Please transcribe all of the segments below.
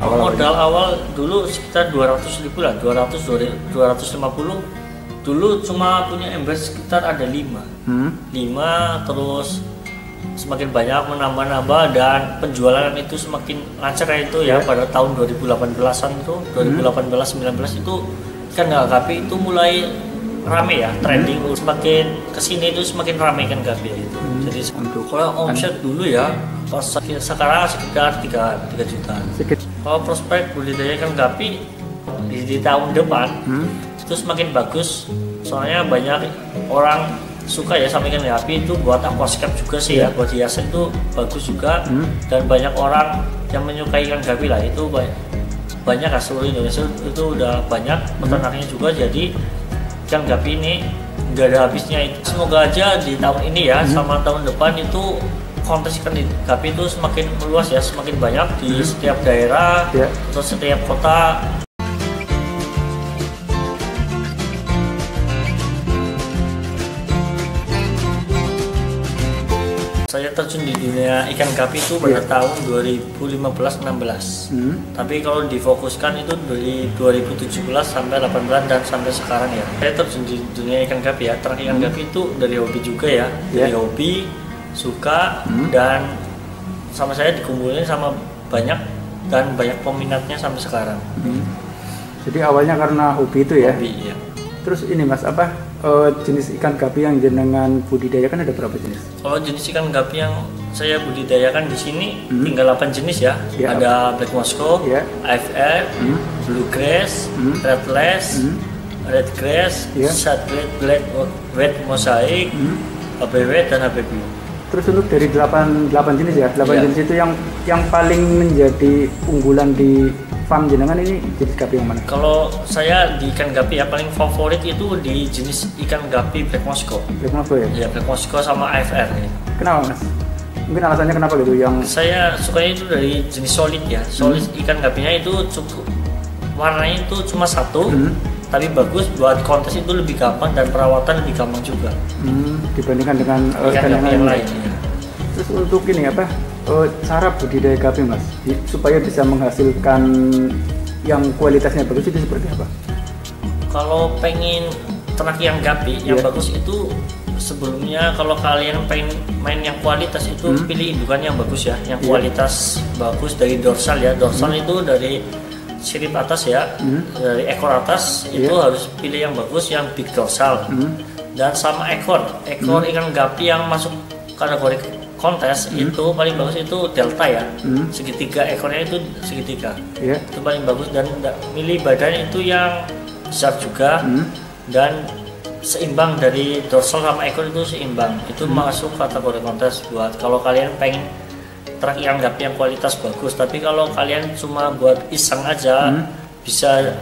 Modal awal dulu sekitar 200.000 lah, 250. Dulu cuma punya ember sekitar ada 5. 5 terus semakin banyak menambah dan penjualan itu semakin lancar itu ya pada tahun 2018-an itu 2018-19 itu ikan gapi itu mulai rame ya, trending semakin kesini itu semakin rame ikan gapi itu. Jadi kalau omset dulu ya pas sekarang sekitar 3 juta. Kalau prospek budidaya ikan gapi di tahun depan itu semakin bagus, soalnya banyak orang suka ya sama ikan gapi itu buat aquascape juga sih ya, buat hiasan itu bagus juga dan banyak orang yang menyukai ikan gapi lah, itu banyak lah, seluruh Indonesia itu udah banyak peternaknya juga, jadi ikan gapi ini nggak ada habisnya itu. Semoga aja di tahun ini ya sama tahun depan itu kontes ikan gapi itu semakin meluas ya, semakin banyak di setiap daerah atau setiap kota. Saya terjun di dunia ikan gapi itu pada tahun 2015-16. Tapi kalau difokuskan itu dari 2017 sampai 18 dan sampai sekarang ya. Saya terjun di dunia ikan gapi ya. Ternak ikan gapi itu dari hobi juga ya. Dari hobi, suka dan sama saya dikumpulin sama banyak dan banyak peminatnya sampai sekarang. Jadi awalnya karena hobi itu ya. Hobi ya. Terus ini Mas, apa jenis ikan gapi yang jenengan budidayakan ada berapa jenis? Kalau jenis ikan gapi yang saya budidayakan di sini tinggal 8 jenis ya. Ada Black Moscow, AFR, Bluegrass, Redgrass, Shadred Black, Red Mosaic, HBW dan HBB. Terus untuk dari 8 jenis ya, 8 jenis itu yang paling menjadi unggulan di farm jenengan ini jenis gapi yang mana? Kalau saya di ikan gapi ya paling favorit itu di jenis ikan gapi Black Moscow. Black Moscow ya? Iya, Black Moscow sama AFR ya. Kenapa Mas? Mungkin alasannya kenapa gitu yang saya sukanya itu dari jenis solid ya. Solid ikan gapinya itu cukup warnanya itu cuma satu, tapi bagus buat kontes itu lebih gampang dan perawatan lebih gampang juga. Dibandingkan dengan ikan gapi yang lain. Ya. Terus untuk ini apa? Cara budidaya gapi Mas supaya bisa menghasilkan yang kualitasnya bagus itu seperti apa? Kalau pengen ternak yang gapi yang bagus itu sebelumnya kalau kalian pengen main yang kualitas itu pilih indukan yang bagus ya, yang kualitas bagus dari dorsal ya. Dorsal itu dari sirip atas ya, dari ekor atas itu harus pilih yang bagus, yang big dorsal. Dan sama ekor ikan gapi yang masuk kategori kontes itu paling bagus itu delta ya, segitiga ekornya itu segitiga, itu paling bagus dan milih badan itu yang besar juga dan seimbang dari dorsal sama ekor itu seimbang, itu masuk kategori kontes buat kalau kalian pengen ternak ikan gapi yang kualitas bagus. Tapi kalau kalian cuma buat iseng aja bisa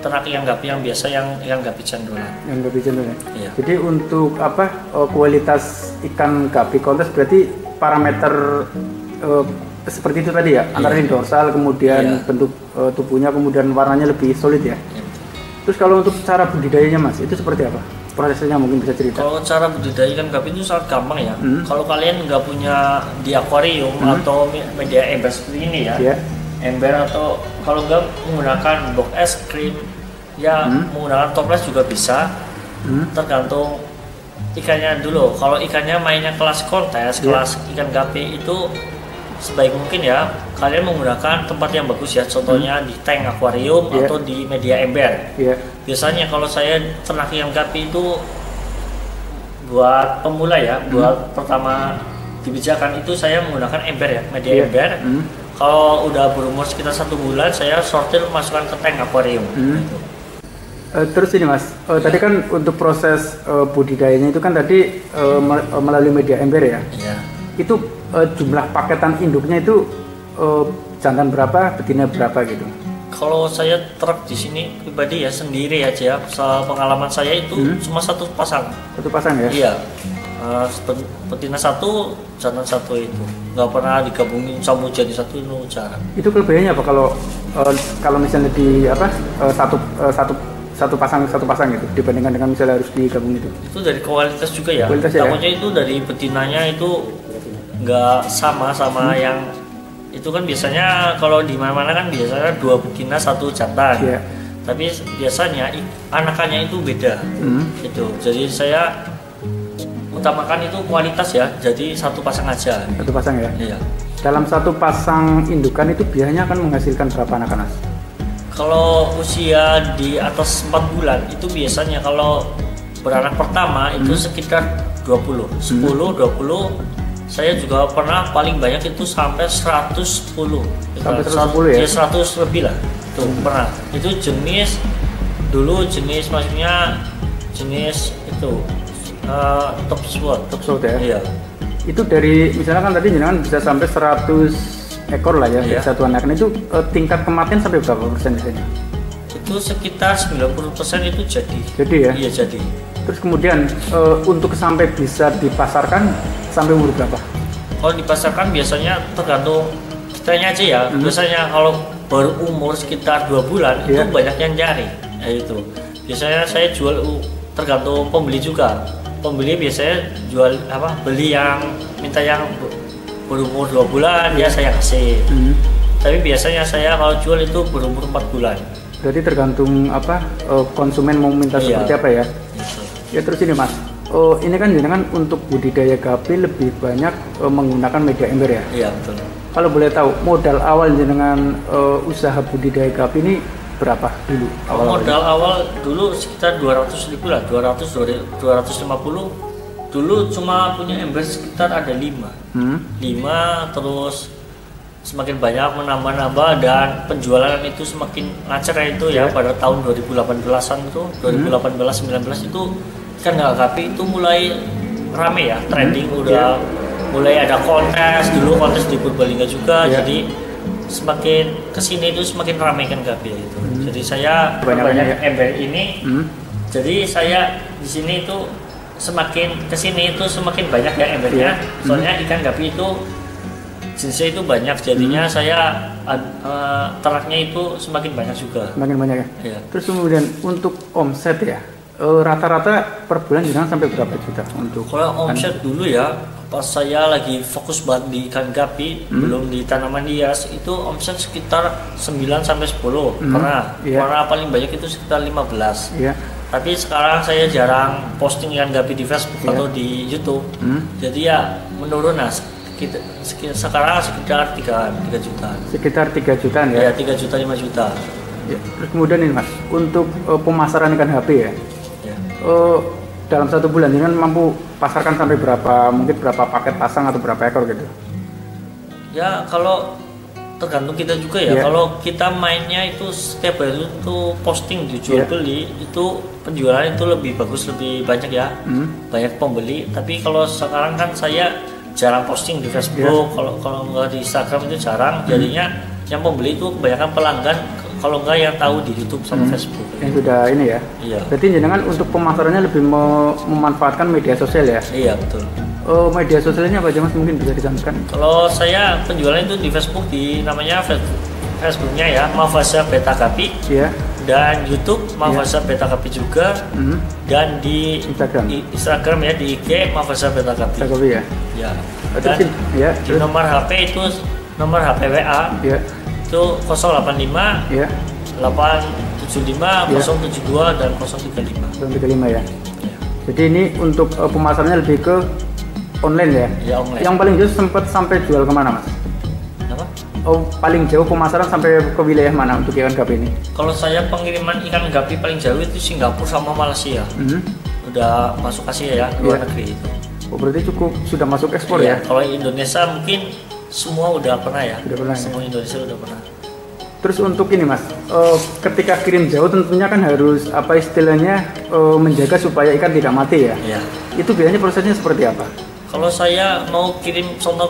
ternak ikan gapi yang biasa, yang ikan gapi cendolan. Yang gapi cendolan. Iya. Jadi untuk apa kualitas ikan gapi kontes berarti parameter seperti itu tadi ya, antara ini dorsal, kemudian bentuk tubuhnya, kemudian warnanya lebih solid ya. Terus kalau untuk cara budidayanya Mas, itu seperti apa? Prosesnya mungkin bisa cerita. Kalau cara budidaya ikan gapi itu sangat gampang ya. Kalau kalian nggak punya di akuarium atau media ember seperti ini ya, ember atau kalau nggak menggunakan box es krim ya, menggunakan toples juga bisa, tergantung ikannya dulu. Kalau ikannya mainnya kelas kontes, kelas ikan gapi itu sebaik mungkin ya kalian menggunakan tempat yang bagus ya, contohnya di tank akuarium atau di media ember. Biasanya kalau saya ternak ikan gapi itu buat pemula ya, buat pertama dibijakan itu saya menggunakan ember ya, media ember. Kalau udah berumur sekitar 1 bulan saya sortir masukkan ke tank akuarium. Terus ini Mas, tadi kan untuk proses budidayanya itu kan tadi melalui media ember ya. Itu jumlah paketan induknya itu jantan berapa, betina berapa gitu? Kalau saya ternak di sini pribadi ya sendiri aja, pengalaman saya itu cuma 1 pasang. 1 pasang ya? Iya. Betina 1, jantan 1 itu nggak pernah digabungin sama jadi 1 itu jarang. Itu kelebihannya apa kalau misalnya di apa satu pasang gitu dibandingkan dengan misalnya harus digabung itu? Itu dari kualitas juga ya. Takutnya itu dari betinanya itu nggak sama yang itu kan biasanya kalau di mana-mana kan biasanya 2 betina 1 jantan. Yeah. Tapi biasanya anakannya itu beda. Itu. Jadi saya utamakan itu kualitas ya. Jadi 1 pasang aja. 1 pasang ya? Iya. Dalam 1 pasang indukan itu biasanya akan menghasilkan berapa anak Mas? Kalau usia di atas 4 bulan itu biasanya kalau beranak pertama itu sekitar 20, 10, 20. Saya juga pernah paling banyak itu sampai 110. Sampai 110 ya? 100 lebih lah. Tuh pernah. Itu jenis maksudnya jenis itu top sword ya? Iya. Itu dari misalnya kan tadi jenengan bisa sampai 100 ekor lah ya, iya. Satu anakan itu tingkat kematian sampai berapa persen biasanya? Itu sekitar 90% itu jadi. Jadi ya? Iya jadi. Terus kemudian untuk sampai bisa dipasarkan sampai umur berapa? Kalau dipasarkan biasanya tergantung kitanya aja ya. Biasanya kalau baru umur sekitar 2 bulan itu banyak yang cari. Ya itu. Biasanya saya jual tergantung pembeli juga. Pembeli biasanya jual beli yang minta yang berumur 2 bulan ya saya kasih. Tapi biasanya saya kalau jual itu berumur 4 bulan. Berarti tergantung konsumen mau minta seperti apa ya? Ya terus ini Mas, ini kan jenengan untuk budidaya gapi lebih banyak menggunakan media ember ya? Iya betul. Kalau boleh tahu modal awal jenengan usaha budidaya gapi ini berapa dulu? Modal awal dulu sekitar 200 ribu lah, 250. Dulu cuma punya ember sekitar ada 5. 5 terus semakin banyak menambah dan penjualan itu semakin lancar itu ya pada tahun 2018-an itu 2018-19 itu ikan gapi itu mulai rame ya, trending udah mulai ada kontes di Purbalingga juga jadi semakin kesini itu semakin ramai ikan gapi itu. Jadi saya banyak ember ini jadi saya di sini itu semakin kesini itu semakin banyak ya embernya soalnya ikan gapi itu jenisnya itu banyak jadinya saya ternaknya itu semakin banyak juga. Semakin banyak ya? Iya. Terus kemudian untuk omset ya rata-rata per bulan jangan sampai berapa juta untuk? Kalau omset dulu ya pas saya lagi fokus banget di ikan gapi belum di tanaman hias itu omset sekitar 9 sampai 10 pernah paling banyak itu sekitar 15. Tapi sekarang saya jarang posting ikan gapi di Facebook atau di YouTube. Jadi ya menurun sekarang sekitar 3 juta. Sekitar 3 jutaan ya? Ya 3 juta 5 juta. Ya. Terus kemudian ini Mas, untuk pemasaran ikan gapi ya? Dalam 1 bulan ini kan mampu pasarkan sampai berapa, mungkin berapa paket pasang atau berapa ekor gitu? Ya kalau tergantung kita juga ya. Kalau kita mainnya itu setiap hari itu posting dijual beli itu penjualan itu lebih bagus, lebih banyak ya, banyak pembeli. Tapi kalau sekarang kan saya jarang posting di Facebook, kalau nggak di Instagram itu jarang. Jadinya yang pembeli itu kebanyakan pelanggan, kalau nggak yang tahu di YouTube sama Facebook. Yang sudah ini ya. Iya. Berarti jenengan untuk pemasarannya lebih memanfaatkan media sosial ya? Iya betul. Media sosialnya apa aja Mas, mungkin bisa disampaikan? Kalau saya penjualan itu di Facebook, di namanya Facebooknya ya Mafasa Beta Gapi. Iya. Dan YouTube Mafasa Beta Gapi juga. Dan di Instagram ya di IG Mafasa Beta Gapi. Beta Gapi ya. Ya. Dan di nomor HP itu nomor HP WA. Iya. Itu 085 875 072 dan 035. 035 ya. Jadi ini untuk pemasarannya lebih ke online ya? Iya online. Yang paling jauh sempat sampai jual kemana Mas? Apa? Paling jauh pemasaran sampai ke wilayah mana untuk ikan gapi ini? Kalau saya pengiriman ikan gapi paling jauh itu Singapura sama Malaysia. Udah masuk Asia ya, luar negeri itu. Berarti cukup sudah masuk ekspor ya? Kalau Indonesia mungkin semua udah pernah ya. Semua ya? Indonesia udah pernah. Terus untuk ini Mas, ketika kirim jauh tentunya kan harus apa istilahnya menjaga supaya ikan tidak mati ya? Iya. Itu biasanya prosesnya seperti apa? Kalau saya mau kirim contoh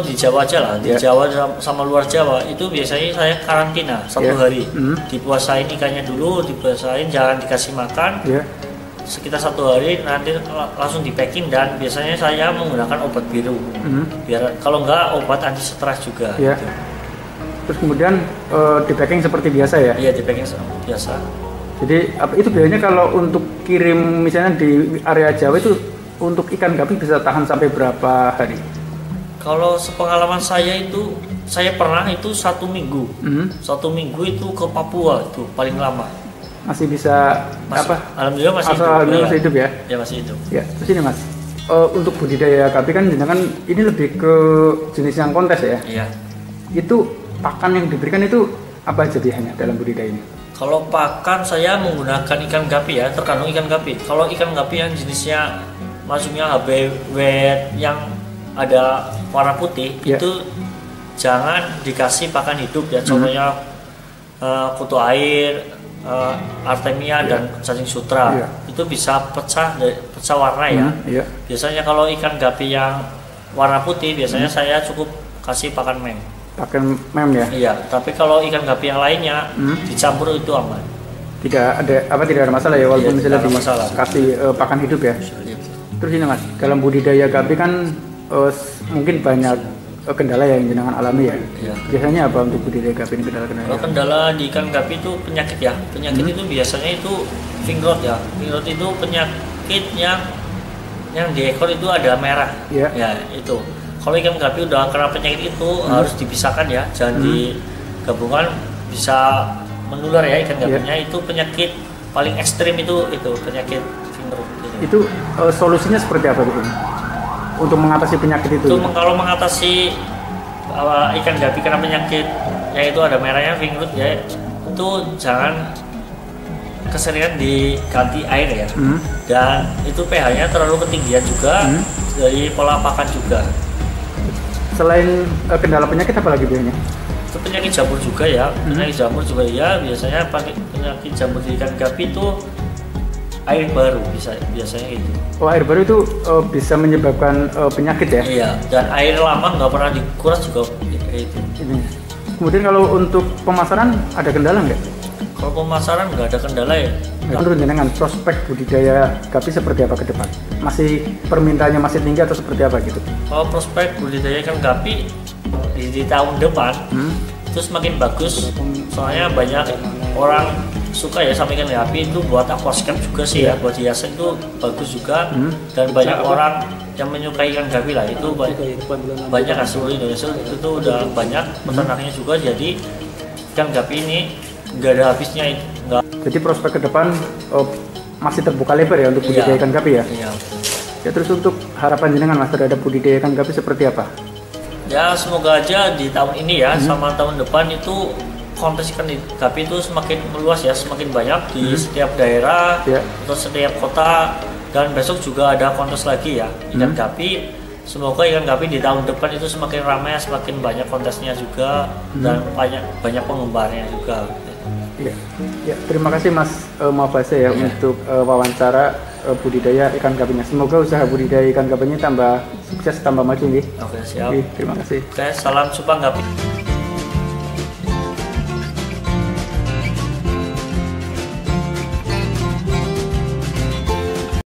di Jawa aja lah, di Jawa sama luar Jawa itu biasanya saya karantina 1 hari. Dipuasain ikannya dulu, jangan dikasih makan. Sekitar 1 hari nanti langsung di packing dan biasanya saya menggunakan obat biru. Biar kalau enggak obat anti stres juga. Gitu. Terus kemudian di packing seperti biasa ya? Iya, di packing biasa. Jadi itu biasanya kalau untuk kirim misalnya di area Jawa itu untuk ikan gapi bisa tahan sampai berapa hari? Kalau sepengalaman saya itu, saya pernah itu 1 minggu. 1 minggu itu ke Papua itu paling lama. Masih bisa apa? Alhamdulillah masih hidup. Alhamdulillah masih hidup ya? Ya masih hidup. Ya, terus ini Mas, untuk budidaya gapi kan jenengan ini lebih ke jenis yang kontes ya? Iya. Itu pakan yang diberikan itu apa aja biasanya dalam budidaya ini? Kalau pakan saya menggunakan ikan gapi ya, tergantung ikan gapi. Kalau ikan gapi yang jenisnya maksudnya HBW yang ada warna putih itu jangan dikasih pakan hidup ya, contohnya kutu air, artemia dan cacing sutra itu bisa pecah warna ya. Biasanya kalau ikan gapi yang warna putih biasanya saya cukup kasih pakan mem. Pakan mem ya? Iya, tapi kalau ikan gapi yang lainnya dicampur itu aman. Tidak ada masalah ya walaupun misalnya kasih pakan hidup ya. Terus ini Mas, dalam budidaya gapi kan mungkin banyak kendala yang jenengan alami ya. Biasanya apa untuk budidaya gapi ini kendala-kendala? Kalau kendala di ikan gapi itu penyakit ya. Penyakit itu biasanya itu fingrot ya. Fingrot itu penyakit yang di ekor itu ada merah. Ya itu. Kalau ikan gapi udah kena penyakit itu harus dipisahkan ya. Jangan digabungkan, bisa menular ya ikan gapinya. Itu penyakit paling ekstrim itu penyakit fingrot. Itu solusinya seperti apa gitu? Untuk mengatasi penyakit itu? Kalau mengatasi ikan gapi kena penyakit yaitu ada merahnya fingrot ya, itu jangan keseringan diganti air ya. Dan itu pH-nya terlalu ketinggian juga, dari pola pakan juga. Selain kendala penyakit apa lagi biasanya? Itu penyakit jamur juga ya. Penyakit jamur juga ya, biasanya penyakit jamur di ikan gapi itu air baru biasanya itu. Oh, air baru itu bisa menyebabkan penyakit ya? Iya, dan air lama nggak pernah dikuras juga itu. Kemudian kalau untuk pemasaran ada kendala nggak? Kalau pemasaran nggak ada kendala ya. Menurut jenengan prospek budidaya gapi seperti apa ke depan? Masih permintaannya masih tinggi atau seperti apa gitu? Kalau prospek budidaya ikan gapi di tahun depan itu semakin bagus, soalnya banyak orang suka ya sama ikan gapi itu buat aquascape juga sih ya, buat hiasan itu bagus juga. Dan banyak orang yang menyukai ikan gapi lah, itu banyak seluruh Indonesia itu udah banyak peternaknya juga, jadi ikan gapi ini nggak ada habisnya nggak. Jadi prospek ke depan masih terbuka lebar ya untuk budidaya ikan gapi ya? Iya. Ya, terus untuk harapan jenengan Mas terhadap budidaya ikan gapi seperti apa? Ya semoga aja di tahun ini ya sama tahun depan itu kontes ikan gapi itu semakin meluas ya, semakin banyak di setiap daerah atau setiap kota, dan besok juga ada kontes lagi ya ikan gapi. Semoga ikan gapi di tahun depan itu semakin ramai, semakin banyak kontesnya juga dan banyak penggemarnya juga. Ya, terima kasih Mas Mafase ya untuk wawancara budidaya ikan gapinya. Semoga usaha budidaya ikan gapinya tambah sukses, tambah maju nih. Oke, siap. Terima kasih. Oke, salam Subang Gapi.